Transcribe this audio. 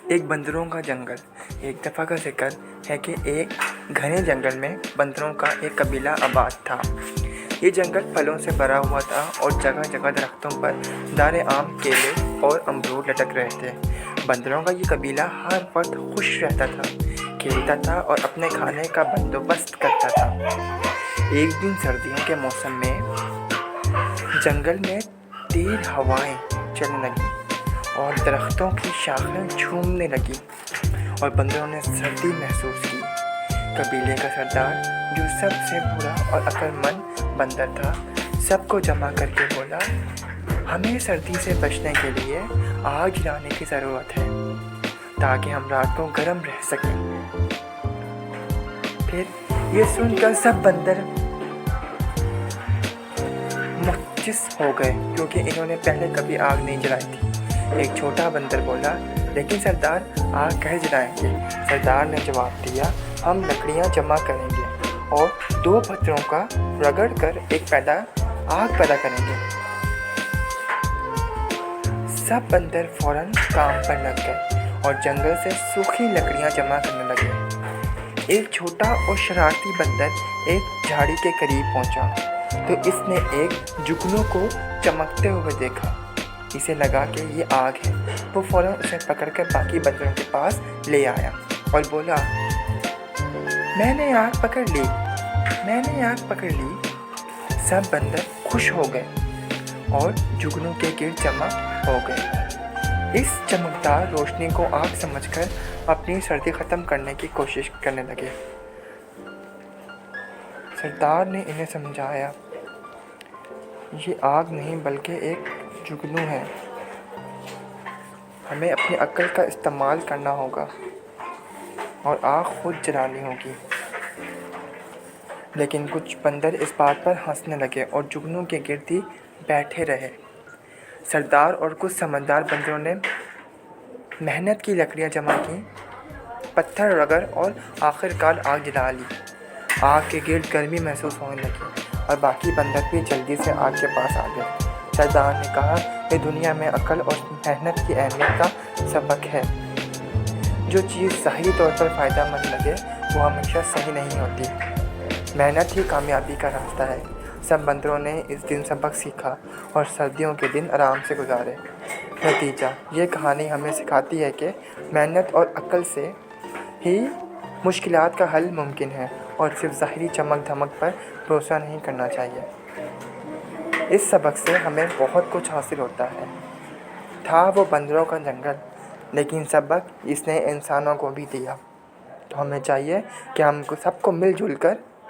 एक बंदरों का जंगल। एक दफ़ा का जिक्र है कि एक घने जंगल में बंदरों का एक कबीला आबाद था। ये जंगल फलों से भरा हुआ था और जगह जगह दरख्तों पर दाने आम, केले और अमरूद लटक रहे थे। बंदरों का ये कबीला हर वक्त खुश रहता था, खेलता था और अपने खाने का बंदोबस्त करता था। एक दिन सर्दियों के मौसम में जंगल में तेज हवाएं चलने लगी और दरख्तों की शाखें झूमने लगी और बंदरों ने सर्दी महसूस की। कबीले का सरदार, जो सबसे बूढ़ा और अक्लमंद बंदर था, सबको जमा करके बोला, हमें सर्दी से बचने के लिए आग जलाने की ज़रूरत है ताकि हम रात को गर्म रह सकें। फिर ये सुनकर सब बंदर मुतजिस हो गए क्योंकि इन्होंने पहले कभी आग नहीं जलाई थी। एक छोटा बंदर बोला, लेकिन सरदार, आग कैसे जलाएंगे? सरदार ने जवाब दिया, हम लकड़ियाँ जमा करेंगे और 2 पत्थरों का रगड़ कर आग पैदा करेंगे। सब बंदर फौरन काम पर लग गए और जंगल से सूखी लकड़ियाँ जमा करने लगे। एक छोटा और शरारती बंदर एक झाड़ी के करीब पहुंचा तो इसने एक जुगनू को चमकते हुए देखा। इसे लगा कि ये आग है। वो फौरन उसे पकड़कर बाकी बंदरों के पास ले आया और बोला, मैंने आग पकड़ ली। सब बंदर खुश हो गए और जुगनू के गिर्द जमा हो गए। इस चमकदार रोशनी को आग समझकर अपनी सर्दी ख़त्म करने की कोशिश करने लगे। सरदार ने इन्हें समझाया, ये आग नहीं बल्कि एक जुगनू है। हमें अपनी अक्ल का इस्तेमाल करना होगा और आग खुद जलानी होगी। लेकिन कुछ बंदर इस बात पर हंसने लगे और जुगनू के गिर्द ही बैठे रहे। सरदार और कुछ समझदार बंदरों ने मेहनत की लकड़ियाँ जमा की, पत्थर रगड़ और आखिरकार आग जला ली। आग के गिर्द गर्मी महसूस होने लगी और बाकी बंदर भी जल्दी से आग के पास आ गए। सरदार ने कहा, ये दुनिया में अक्ल और मेहनत की अहमियत का सबक है। जो चीज़ ज़ाहिरी तौर पर फ़ायदेमंद लगे वो हमेशा सही नहीं होती। मेहनत ही कामयाबी का रास्ता है। सब बंदरों ने इस दिन सबक सीखा और सर्दियों के दिन आराम से गुजारे। नतीजा, ये कहानी हमें सिखाती है कि मेहनत और अक्ल से ही मुश्किलात का हल मुमकिन है और सिर्फ ज़ाहिरी चमक धमक पर भरोसा नहीं करना चाहिए। इस सबक से हमें बहुत कुछ हासिल होता है। था वो बंदरों का जंगल, लेकिन सबक इसने इंसानों को भी दिया। तो हमें चाहिए कि हमको सबको मिलजुल कर